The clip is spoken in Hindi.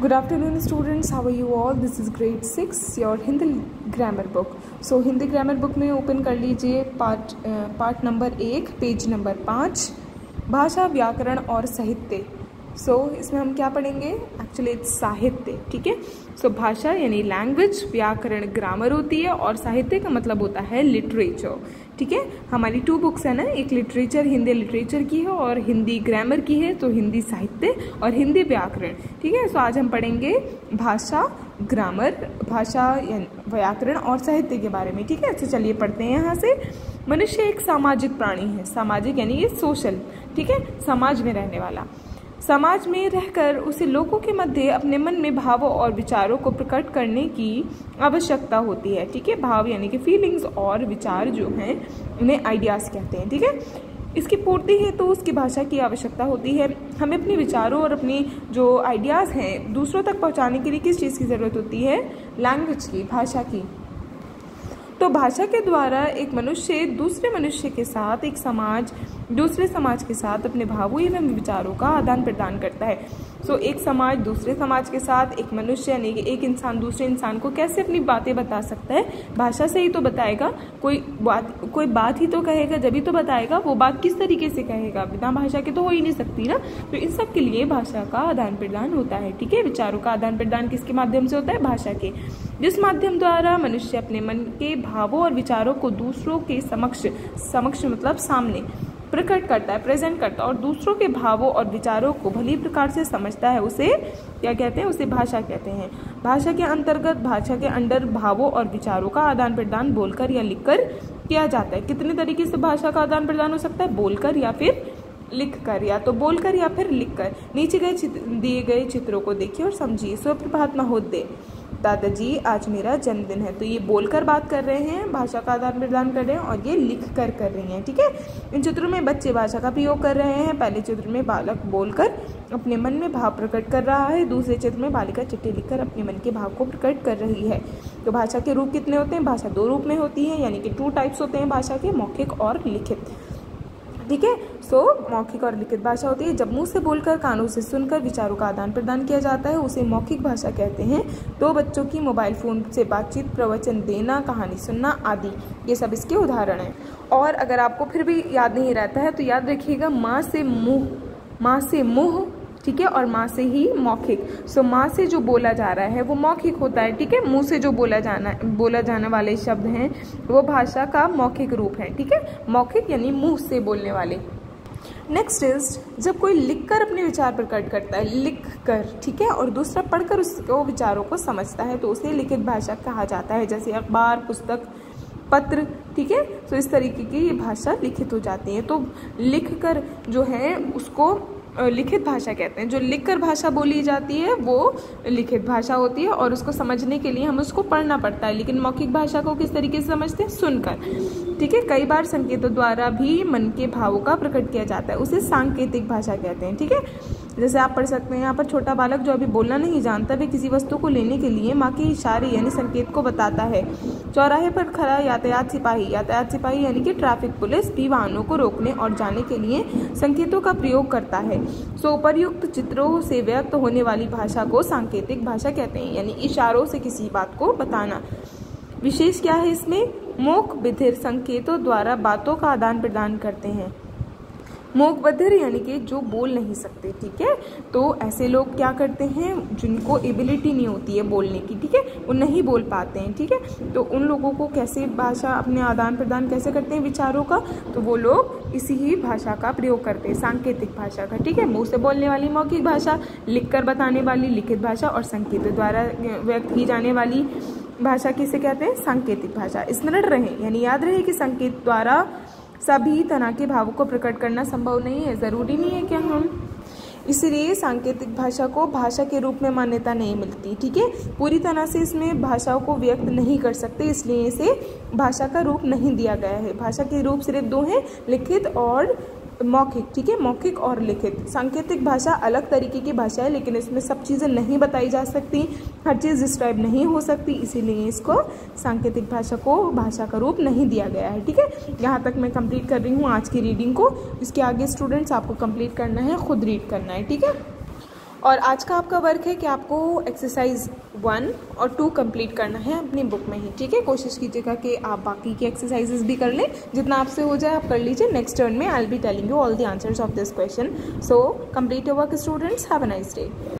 Good afternoon students, how are you all? This is grade 6 your Hindi grammar book. So Hindi grammar book में ओपन कर लीजिए पार्ट नंबर 1 पेज नंबर 5 भाषा व्याकरण और साहित्य। इसमें हम क्या पढ़ेंगे? एक्चुअली इट्स साहित्य, ठीक है। भाषा यानी लैंग्वेज, व्याकरण ग्रामर होती है और साहित्य का मतलब होता है लिटरेचर, ठीक है। हमारी 2 बुक्स है ना, एक लिटरेचर हिंदी लिटरेचर की है और हिंदी ग्रामर की है, तो हिंदी साहित्य और हिंदी व्याकरण, ठीक है। आज हम पढ़ेंगे भाषा ग्रामर, भाषा व्याकरण और साहित्य के बारे में, ठीक है। चलिए पढ़ते हैं यहाँ से। मनुष्य एक सामाजिक प्राणी है, सामाजिक यानी ये सोशल, ठीक है, समाज में रहने वाला। समाज में रहकर उसे लोगों के मध्य अपने मन में भावों और विचारों को प्रकट करने की आवश्यकता होती है, ठीक है। भाव यानी कि फीलिंग्स और विचार जो हैं उन्हें आइडियाज़ कहते हैं, ठीक है। इसकी पूर्ति है तो उसकी भाषा की आवश्यकता होती है। हमें अपने विचारों और अपनी जो आइडियाज़ हैं दूसरों तक पहुंचाने के लिए किस चीज़ की ज़रूरत होती है? लैंग्वेज की, भाषा की। तो भाषा के द्वारा एक मनुष्य दूसरे मनुष्य के साथ, एक समाज दूसरे समाज के साथ अपने भावों एवं विचारों का आदान प्रदान करता है। एक समाज दूसरे समाज के साथ, एक मनुष्य यानी कि एक इंसान दूसरे इंसान को कैसे अपनी बातें बता सकता है? भाषा से ही तो बताएगा। कोई बात ही तो कहेगा, जब ही तो बताएगा। वो बात किस तरीके से कहेगा? बिना भाषा के तो हो ही नहीं सकती ना। तो इन सब के लिए भाषा का आदान प्रदान होता है, ठीक है। विचारों का आदान प्रदान किसके माध्यम से होता है? भाषा के, जिस माध्यम द्वारा मनुष्य अपने मन के भावों और विचारों को दूसरों के समक्ष मतलब सामने प्रकट करता है, प्रेजेंट करता है और दूसरों के भावों और विचारों को भली प्रकार से समझता है। उसे क्या कहते हैं? उसे भाषा कहते हैं। भाषा के अंतर्गत, भाषा के अंडर भावों और विचारों का आदान प्रदान बोलकर या लिखकर किया जाता है। कितने तरीके से भाषा का आदान प्रदान हो सकता है? बोलकर या फिर लिखकर, या तो बोलकर या फिर लिखकर। नीचे दिए गए चित्रों को देखिए और समझिए। सुप्रभात महोदय, दादाजी आज मेरा जन्मदिन है। तो ये बोलकर बात कर रहे हैं, भाषा का आदान प्रदान कर रहे हैं, और ये लिख कर रही हैं, ठीक है। इन चित्रों में बच्चे भाषा का प्रयोग कर रहे हैं। पहले चित्र में बालक बोलकर अपने मन में भाव प्रकट कर रहा है, दूसरे चित्र में बालिका चिट्ठी लिखकर अपने मन के भाव को प्रकट कर रही है। तो भाषा के रूप कितने होते हैं? भाषा 2 रूप में होती है, यानी कि 2 टाइप्स होते हैं भाषा के, मौखिक और लिखित, ठीक है। मौखिक और लिखित भाषा होती है। जब मुंह से बोलकर, कानों से सुनकर विचारों का आदान प्रदान किया जाता है, उसे मौखिक भाषा कहते हैं। 2 बच्चों की मोबाइल फोन से बातचीत, प्रवचन देना, कहानी सुनना आदि, ये सब इसके उदाहरण हैं। और अगर आपको फिर भी याद नहीं रहता है तो याद रखिएगा, माँ से मुँह, ठीक है, और माँ से ही मौखिक। माँ से जो बोला जा रहा है वो मौखिक होता है, ठीक है। मुंह से जो बोला जाने वाले शब्द हैं वो भाषा का मौखिक रूप है, ठीक है। मौखिक यानी मुंह से बोलने वाले। नेक्स्ट इज, जब कोई लिखकर अपने विचार प्रकट करता है, लिखकर, ठीक है, और दूसरा पढ़कर उसको विचारों को समझता है, तो उसे लिखित भाषा कहा जाता है। जैसे अखबार, पुस्तक, पत्र, ठीक है। इस तरीके की ये भाषा लिखित हो जाती है। तो लिखकर जो है उसको लिखित भाषा कहते हैं। जो लिखकर भाषा बोली जाती है वो लिखित भाषा होती है, और उसको समझने के लिए हमें उसको पढ़ना पड़ता है। लेकिन मौखिक भाषा को किस तरीके से समझते हैं? सुनकर, ठीक है। कई बार संकेतों द्वारा भी मन के भावों का प्रकट किया जाता है, उसे सांकेतिक भाषा कहते हैं, ठीक है। जैसे आप पढ़ सकते हैं यहाँ पर, छोटा बालक जो अभी बोलना नहीं जानता, वे किसी वस्तु को लेने के लिए माँ के इशारे यानी संकेत को बताता है। चौराहे पर खड़ा यातायात सिपाही यानी कि ट्रैफिक पुलिस भी वाहनों को रोकने और जाने के लिए संकेतों का प्रयोग करता है। उपर्युक्त चित्रों से व्यक्त होने वाली भाषा को सांकेतिक भाषा कहते हैं, यानी इशारों से किसी बात को बताना। विशेष क्या है इसमें? मूक बधिर संकेतों द्वारा बातों का आदान प्रदान करते हैं। मूक बधिर यानी कि जो बोल नहीं सकते, ठीक है। तो ऐसे लोग क्या करते हैं? जिनको एबिलिटी नहीं होती है बोलने की, ठीक है, वो नहीं बोल पाते हैं, ठीक है। तो उन लोगों को कैसे भाषा अपने आदान प्रदान कैसे करते हैं विचारों का? तो वो लोग इसी ही भाषा का प्रयोग करते हैं, सांकेतिक भाषा का, ठीक है। मुंह से बोलने वाली मौखिक भाषा, लिखकर बताने वाली लिखित भाषा, और संकेतों द्वारा व्यक्त की जाने वाली भाषा किसे कहते हैं? सांकेतिक भाषा। स्मरण रहे, यानी याद रहे कि संकेत द्वारा सभी तरह के भावों को प्रकट करना संभव नहीं है, ज़रूरी नहीं है कि हम, इसलिए सांकेतिक भाषा को भाषा के रूप में मान्यता नहीं मिलती, ठीक है। पूरी तरह से इसमें भाषाओं को व्यक्त नहीं कर सकते, इसलिए इसे भाषा का रूप नहीं दिया गया है। भाषा के रूप सिर्फ 2 हैं, लिखित और मौखिक, ठीक है, मौखिक और लिखित। सांकेतिक भाषा अलग तरीके की भाषा है, लेकिन इसमें सब चीज़ें नहीं बताई जा सकती, हर चीज़ डिस्क्राइब नहीं हो सकती, इसीलिए इसको सांकेतिक भाषा को भाषा का रूप नहीं दिया गया है, ठीक है। यहाँ तक मैं कंप्लीट कर रही हूँ आज की रीडिंग को। इसके आगे स्टूडेंट्स आपको कंप्लीट करना है, खुद रीड करना है, ठीक है। और आज का आपका वर्क है कि आपको एक्सरसाइज 1 और 2 कंप्लीट करना है अपनी बुक में ही, ठीक है। कोशिश कीजिएगा कि आप बाकी की एक्सरसाइजेज भी कर लें, जितना आपसे हो जाए आप कर लीजिए। नेक्स्ट टर्न में I will be telling you all the answers of this question. So complete your work students, have a nice day.